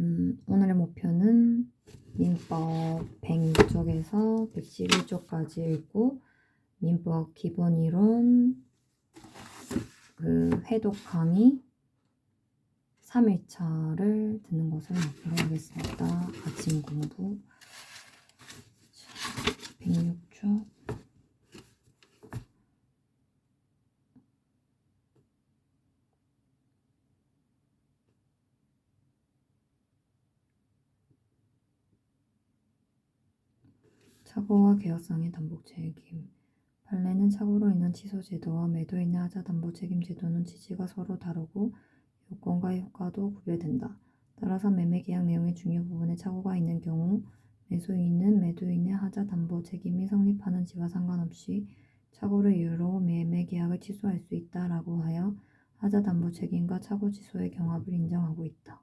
오늘의 목표는 민법 106쪽에서 111쪽까지 읽고 민법 기본이론 회독 강의 3일차를 듣는 것을 목표로 하겠습니다. 아침 공부 106쪽 착오와 계약상의 담보 책임. 판례는 착오로 인한 취소 제도와 매도인의 하자 담보 책임 제도는 취지가 서로 다르고 요건과 효과도 구별된다. 따라서 매매 계약 내용의 중요 부분에 착오가 있는 경우 매수인은 매도인의 하자 담보 책임이 성립하는지와 상관없이 착오를 이유로 매매 계약을 취소할 수 있다라고 하여 하자 담보 책임과 착오 취소의 경합을 인정하고 있다.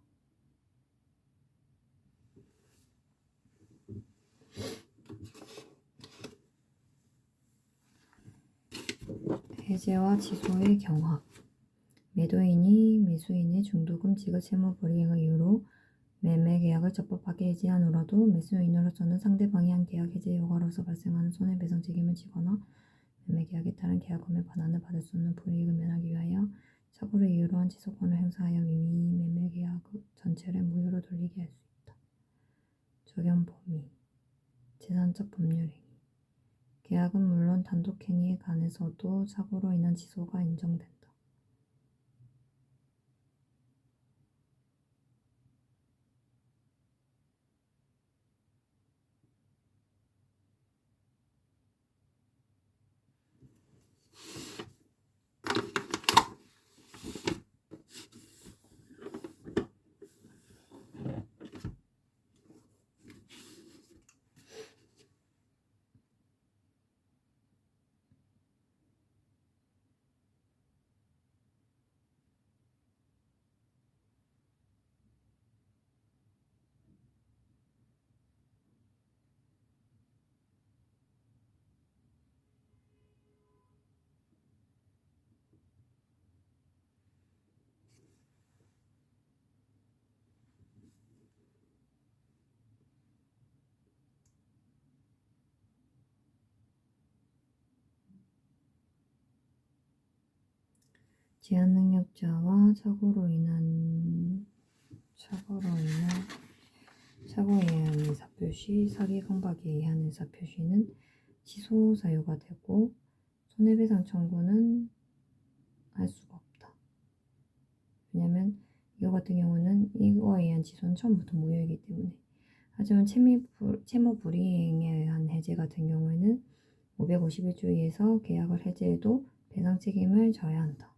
해제와 취소의 경합. 매도인이 매수인의 중도금지급 채무 불이행을 이유로 매매 계약을 적법하게 해지한 후라도 매수인으로서는 상대방이 한 계약 해제 효과로서 발생하는 손해배상 책임을 지거나 매매 계약에 따른 계약금의 반환을 받을 수 없는 불이익을 면하기 위하여 착오를 이유로 한 취소권을 행사하여 이 매매 계약 전체를 무효로 돌리게 할 수 있다. 적용 범위. 재산적 법률 행위. 계약은 물론 단독행위에 관해서도 착오로 인한 취소가 인정된다. 제한 능력자와 착오에 의한 의사표시, 사기 강박에 의한 의사표시는 취소 사유가 되고 손해배상 청구는 할 수가 없다. 왜냐하면 이거 같은 경우는 이거에 의한 취소는 처음부터 무효이기 때문에. 하지만 채무 불이행에 의한 해제 같은 경우에는 551조에서 계약을 해제해도 배상 책임을 져야 한다.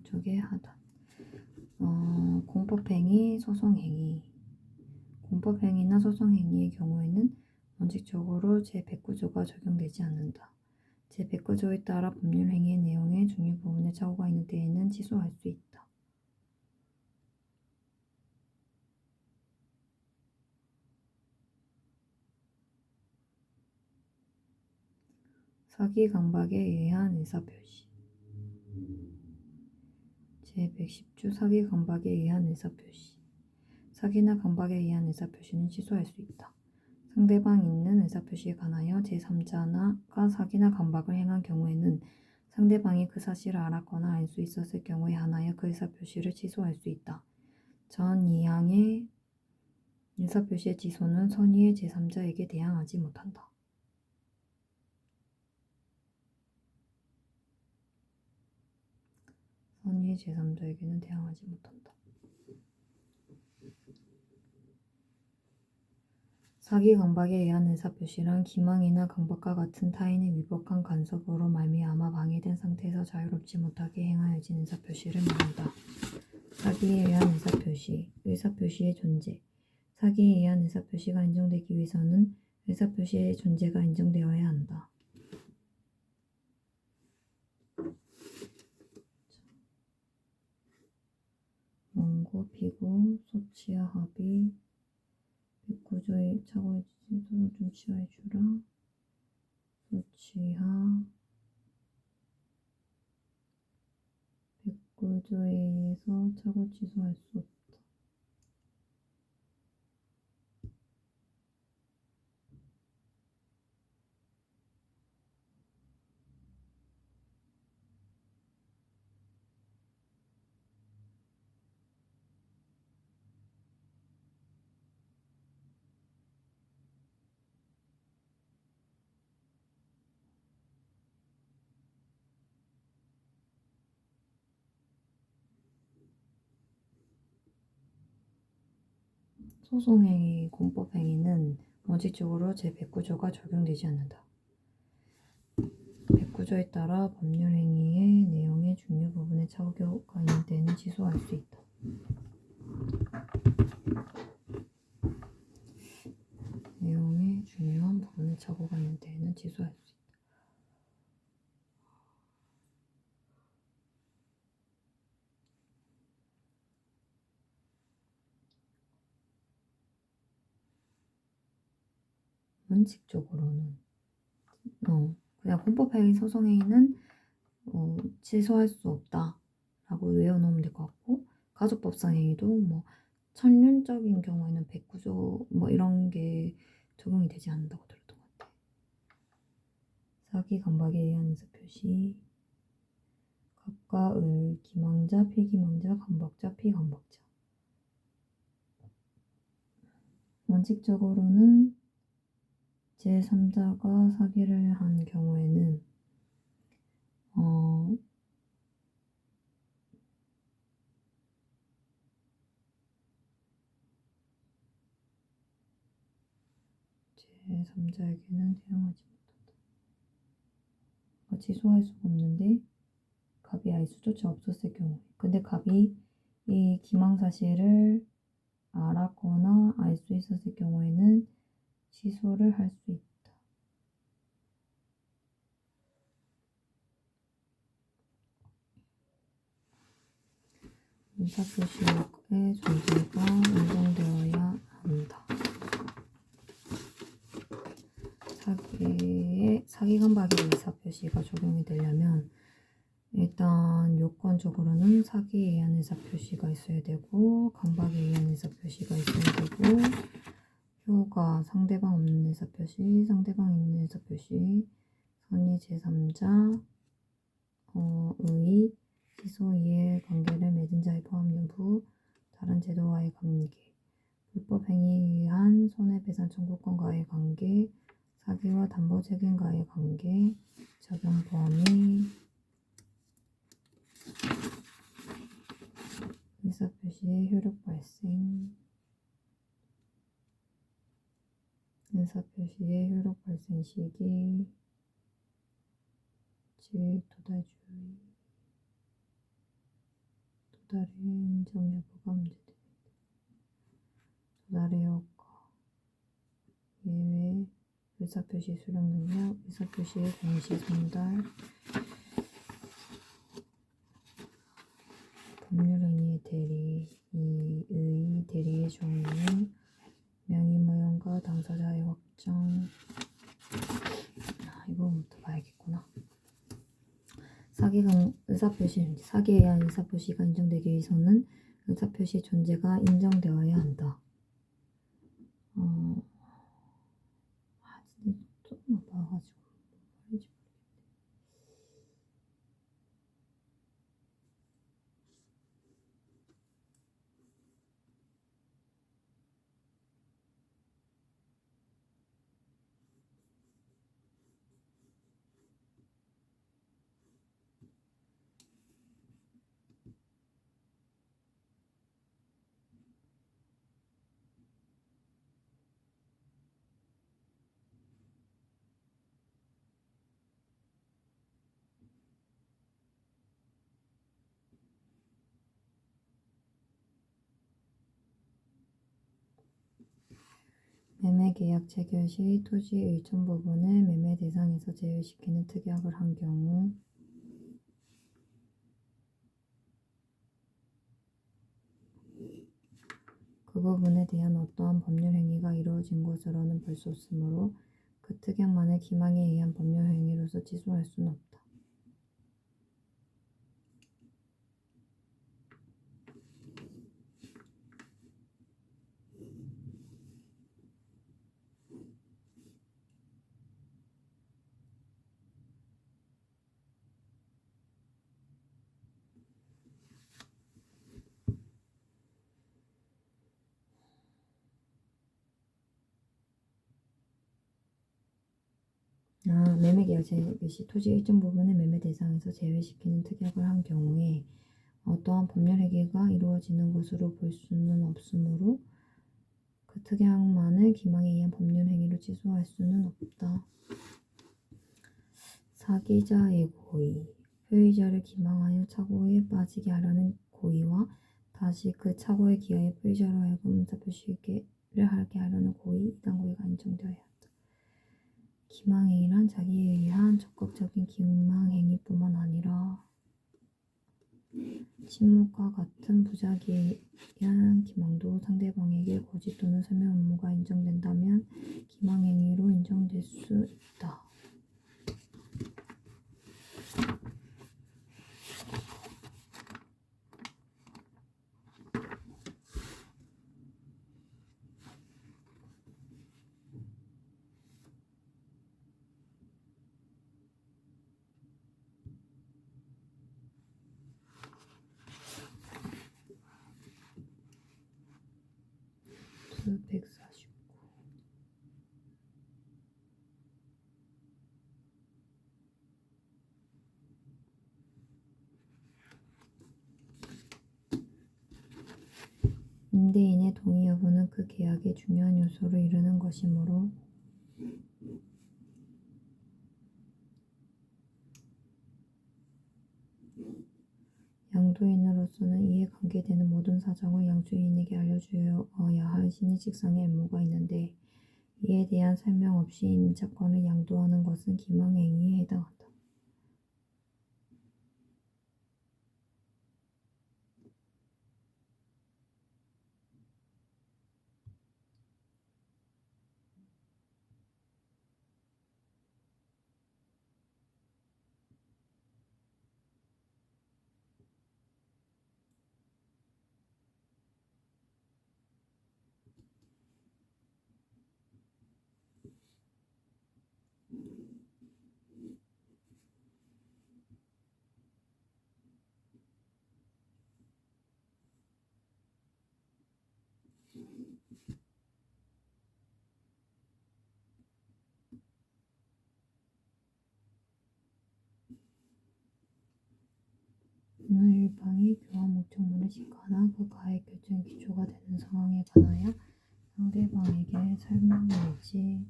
쪽의 하단. 공법행위, 소송행위. 공법행위나 소송행위의 경우에는 원칙적으로 제109조가 적용되지 않는다. 제109조에 따라 법률행위의 내용의 중요 부분에 착오가 있는 때에는 취소할 수 있다. 사기 강박에 의한 의사표시. 제110조 사기 강박에 의한 의사표시. 사기나 강박에 의한 의사표시는 취소할 수 있다. 상대방 있는 의사표시에 관하여 제3자가 사기나 강박을 행한 경우에는 상대방이 그 사실을 알았거나 알 수 있었을 경우에 한하여 그 의사표시를 취소할 수 있다. 전 이항의 의사표시의 취소는 선의의 제3자에게 대항하지 못한다. 선의의 제3자에게는 대항하지 못한다. 사기 강박에 의한 의사표시란 기망이나 강박과 같은 타인의 위법한 간섭으로 말미암아 방해된 상태에서 자유롭지 못하게 행하여진 의사표시를 말한다. 사기에 의한 의사표시, 의사표시의 존재. 사기에 의한 의사표시가 인정되기 위해서는 의사표시의 존재가 인정되어야 한다. 원고, 피고, 소치하 합의, 109조의 착오의 취소를 좀 취하해 주라. 소치하 구조에 의해서 착오 취소할 수 없다. 소송행위, 공법행위는 원칙적으로 제109조가 적용되지 않는다. 109조에 따라 법률행위의 내용의 중요 부분에 착오가 있는 때는 취소할 수 있다. 내용의 중요한 부분에 착오가 있는 때에는 취소할 수 있다. 원칙적으로는 그냥 헌법행위, 소송행위는 취소할 수 없다 라고 외워놓으면 될 것 같고, 가족법상 행위도 뭐 천륜적인 경우에는 109조 뭐 이런 게 적용이 되지 않는다고 들었던 것 같아. 사기, 강박에 의한 의사표시, 갑과 을, 기망자, 피기망자, 강박자, 피강박자. 원칙적으로는 제3자가 사기를 한 경우에는 제3자에게는 대응하지 못한다. 취소할 수가 없는데 갑이 알 수조차 없었을 경우에, 근데 갑이 이 기망사실을 알았거나 알 수 있었을 경우에는 취소를 할 수 있다. 의사표시의 존재가 인정되어야 한다. 사기 강박의 의사표시가 적용이 되려면 일단 요건적으로는 사기에 의한 의사표시가 있어야 되고, 강박에 의한 의사표시가 있어야 되고, 효가 상대방 없는 의사표시, 상대방 있는 의사표시, 선의 제3자, 의, 취소 이해 관계를 맺은 자의 포함 여부, 다른 제도와의 관계, 불법 행위에 의한 손해배상 청구권과의 관계, 사기와 담보 책임과의 관계, 적용 범위, 의사표시의 효력 발생, 의사표시의 효력 발생 시기, 즉 도달주의, 도달의 인정 여부가 문제됩니다. 도달의 효과, 예외, 의사표시 수령 능력, 의사표시의 동시 전달, 법률행위의 대리, 이의 대리의 종류, 명의무효과 당사자의 확정. 이거부터 봐야겠구나. 사기에 의한 의사표시가 인정되기 위해서는 의사표시 존재가 인정되어야 한다. 진짜 조금만 봐가지고 말인지 모르겠네. 매매계약 체결 시 토지의 일정 부분을 매매 대상에서 제외시키는 특약을 한 경우, 그 부분에 대한 어떠한 법률 행위가 이루어진 것으로는 볼 수 없으므로 그 특약만을 기망에 의한 법률 행위로서 취소할 수는 없다. 매매 계약 제외 시 토지 일정 부분을 매매 대상에서 제외시키는 특약을 한 경우에 어떠한 법률 해계가 이루어지는 것으로 볼 수는 없으므로 그 특약만을 기망에 의한 법률 행위로 취소할 수는 없다. 사기자의 고의, 표의자를 기망하여 착오에 빠지게 하려는 고의와 다시 그 착오에 기하여 표의자로 하여금 의사표시를 하게 하려는 고의, 이단 고의가 인정되어야 한다. 기망행위란 자기에 의한 적극적인 기망행위뿐만 아니라 침묵과 같은 부작위에 의한 기망도 상대방에게 거짓 또는 설명 의무가 인정된다면 기망행위로 인정될 수 있다. 수 149. 임대인의 동의 여부는 그 계약의 중요한 요소로 이르는 것이므로 양도인으로서는 이에 관계되는 모든 사정을 양수인에게 알려주어야 할 신의직상의 의무가 있는데 이에 대한 설명 없이 임차권을 양도하는 것은 기망행위에 해당한다. 어느 일방이 교환 목적물을 시가하나 그 가액 결정의 기초가 되는 상황에 관하여 상대방에게 설명 내지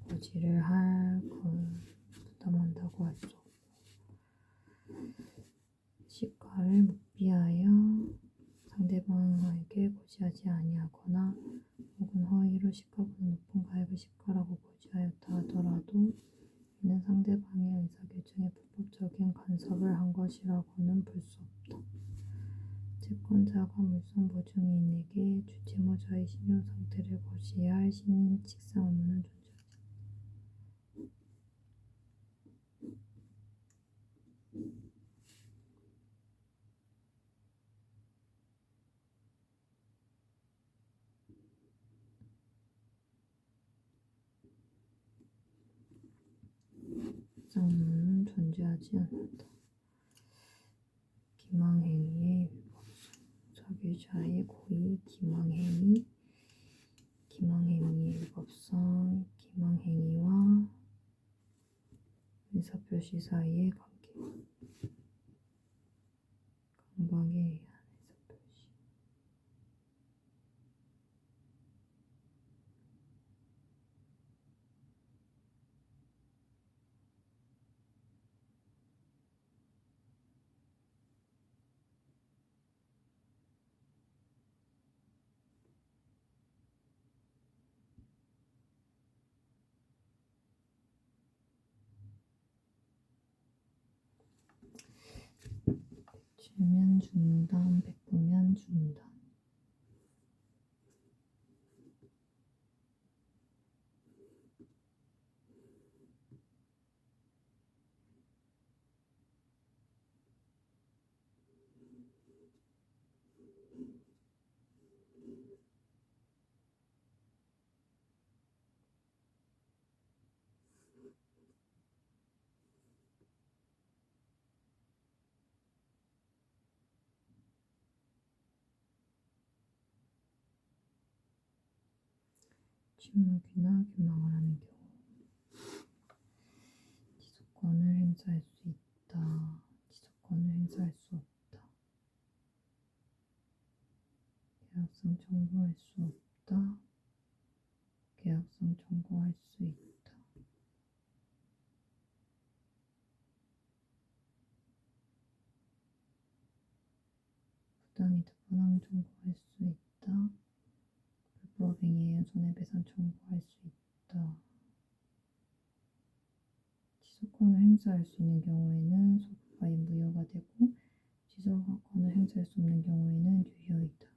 고지를 할 걸 부담한다고 할 수 없고 시가를 묵비하여 상대방에게 고지하지 아니하거나 혹은 허위로 시가보다 높은 가액을 시가라고 고지하였다 하더라도 이는 상대방의 의사결정에 불법적인 간섭을 한 것이라고는 볼 수 없다. 채권자가 물성 보증인에게 주채무자의 신용 상태를 고시할 신의칙상 의무는 존재하지 않는다. 의무는 존재하지 않는다. 기망행위의 위법성, 사기자의 고의, 기망행위의 위법성, 기망행위와 의사표시 사이의 관계, 강박에 의한 의사표시. 배출면 중단, 백부면 중단. 침묵이나 규망을 하는 경우 행사할 수 있다. 지속권을 행사할 수 없다. 계약성 청구할 수 없다. 계약성 청구할 수 있다. 부당이득 반환 청구할 수 있다. 불법행위에 의한 손해배상 청구할 수 있다. 지속권을 행사할 수 있는 경우에는 소급하인 무효가 되고 지속권을 행사할 수 없는 경우에는 유효이다.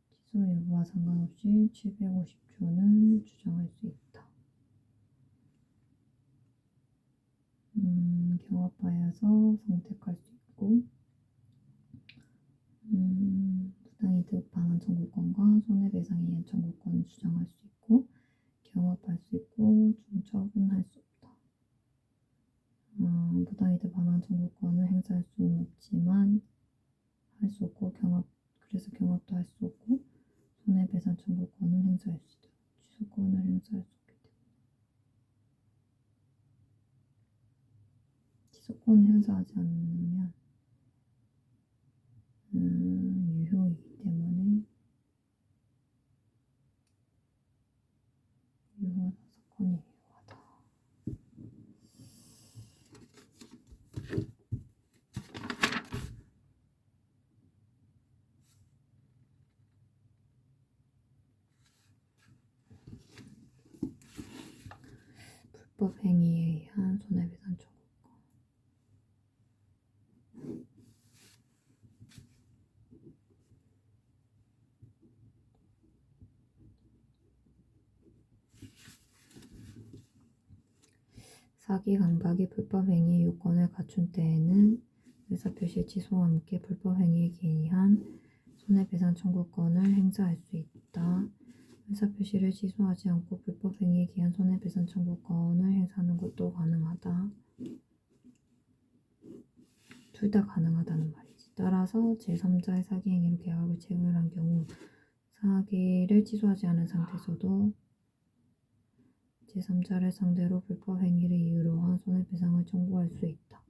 취소 여부와 상관없이 750조는 주장할 수 있다. 경합하여서 선택할 수 있고 부당이득 반환 청구권과 손해배상에 의한 청구권을 주장할 수 있고 경합할 수 있고 중처분할 수 없다. 부당이득 반환 청구권을 행사할 수는 없지만 할 수 없고 그래서 경합도 할 수 없고 손해배상 청구권은 행사할 수 있다. 취소권을 행사할 수 없기 때문에 취소권을 행사하지 않으면 유효이기 때문에 유효하다. 사건이 유효하다. 불법 행위에 의한 손해배상 청구권. 사기, 강박이 불법 행위의 요건을 갖춘 때에는 의사표시 취소와 함께 불법 행위에 기한 손해배상 청구권을 행사할 수 있다. 의사표시를 취소하지 않고 불법 행위에 기한 손해배상 청구권을 행사하는 것도 가능하다. 둘 다 가능하다는 말이지. 따라서 제3자의 사기 행위로 계약을 체결한 경우 사기를 취소하지 않은 상태에서도 제3자를 상대로 불법 행위를 이유로 한 손해배상을 청구할 수 있다.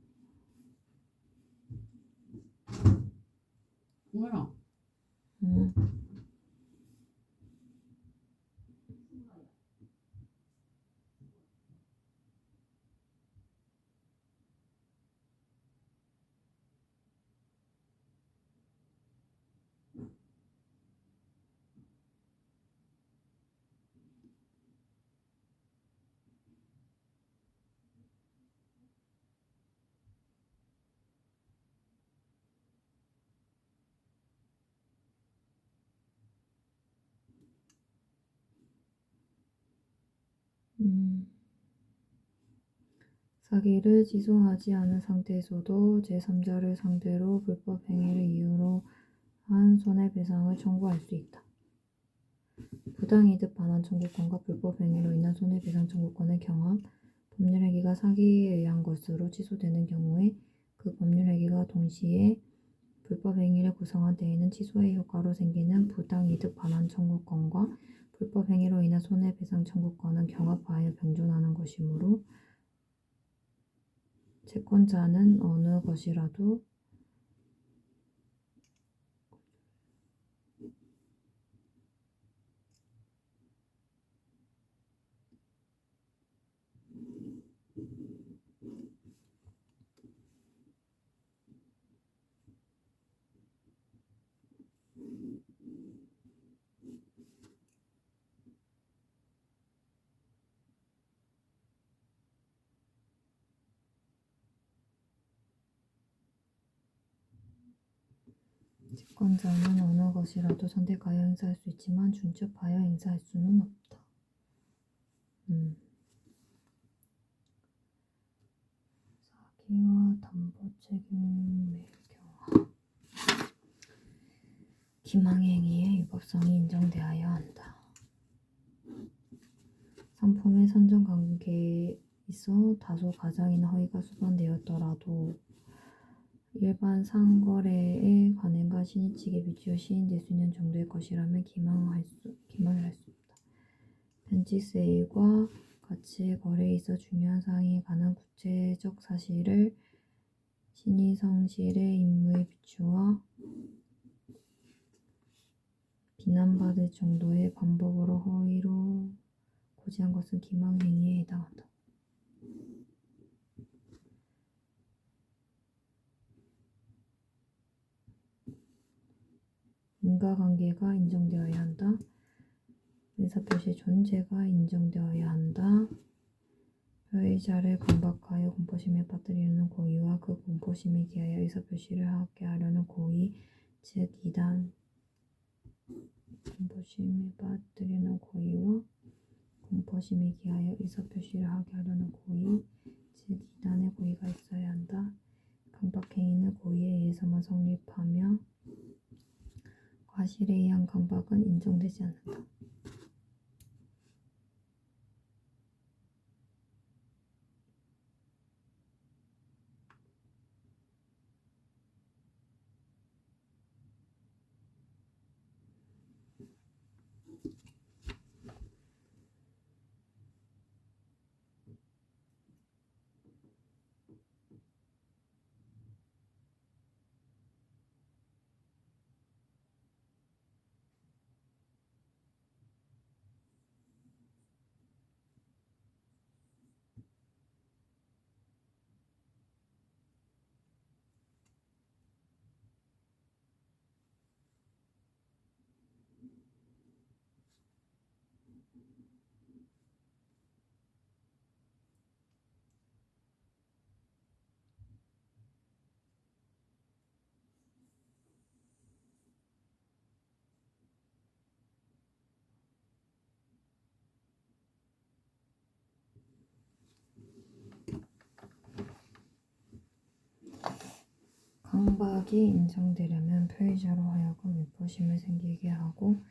뭐야? 사기를 취소하지 않은 상태에서도 제3자를 상대로 불법 행위를 이유로 한 손해배상을 청구할 수 있다. 부당이득 반환 청구권과 불법 행위로 인한 손해배상 청구권의 경합, 법률행위가 사기에 의한 것으로 취소되는 경우에 그 법률행위가 동시에 불법 행위를 구성한 때에는 취소의 효과로 생기는 부당이득 반환 청구권과 불법 행위로 인한 손해배상 청구권은 경합하여 병존하는 것이므로 채권자는 어느 것이라도 채권자는 어느 것이라도 선택하여 행사할 수 있지만 중첩하여 행사할 수는 없다. 사기와 담보 책임의 경우 기망 행위의 위법성이 인정되어야 한다. 상품의 선정 관계에 있어 다소 가장이나 허위가 수반되었더라도 일반 상거래의 관행과 신의 측에 비추어 시인될 수 있는 정도의 것이라면 기망을 할 수 있다. 벤치 세일과 가치 거래에 있어 중요한 사항에 관한 구체적 사실을 신이 성실의 임무에 비추어 비난받을 정도의 반복으로 허위로 고지한 것은 기망행위에 해당한다. 인과관계가 인정되어야 한다. 의사표시의 존재가 인정되어야 한다. 피의자를 강박하여 공포심에 빠뜨리려는 고의와 그 공포심에 기하여 의사표시를 하게 하려는 고의, 즉 이단 공포심에 빠뜨리는 고의와 공포심에 기하여 의사표시를 하게 하려는 고의, 즉 이단의 고의가 있어야 한다. 강박행위는 고의에 의해서만 성립하며 과실에 의한 강박은 인정되지 않는다. 강박이 인정되려면 피의자로 하여금 위법심을 생기게 하고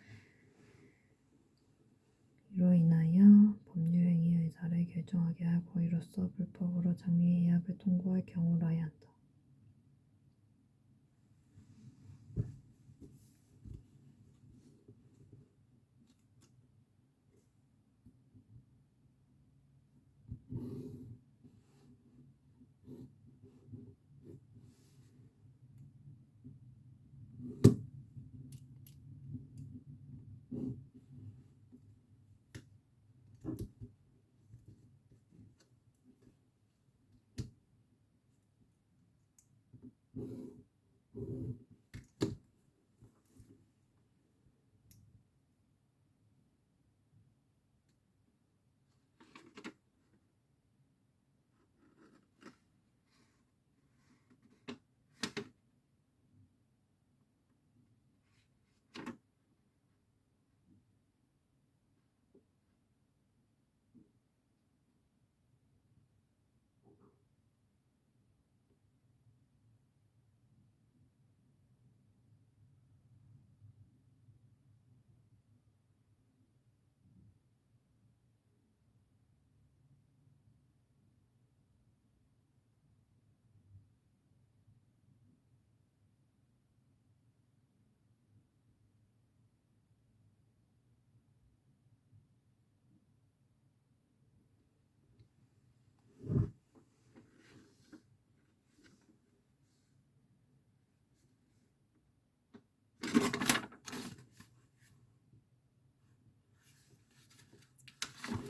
이로 인하여 법률행위의 의사를 결정하게 할 고의로서 불법으로 장래의 해악을 통고할 경우라야 한다.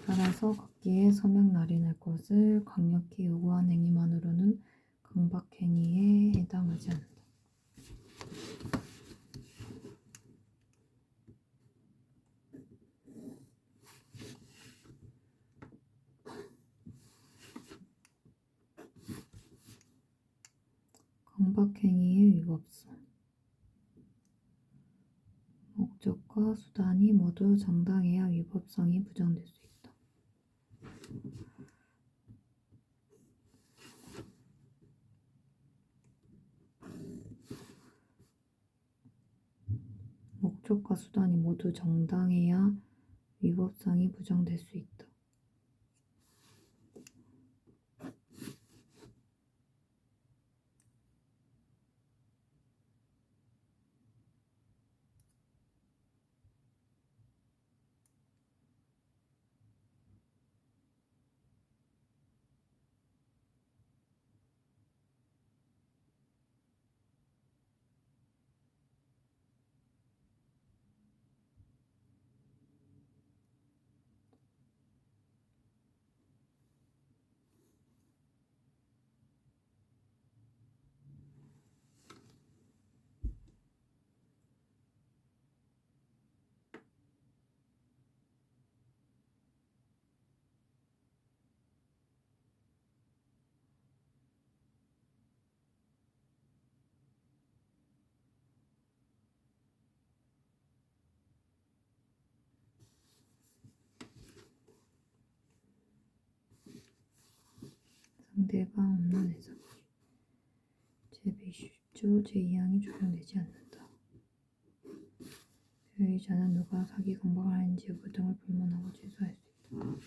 따라서 각기의 서명 날인할 것을 강력히 요구한 행위만으로는 강박행위에 해당하지 않는다. 강박행위의 위법성 목적과 수단이 모두 정당해야 위법성이 부정될 수 있다. 목적과 수단이 모두 정당해야 위법성이 부정될 수 있다. 징계가 없는 해석. 제120조 제2항이 적용되지 않는다. 피해자는 누가 사기 강박을 하는지 여부 등을 불문하고 제소할 수 있다.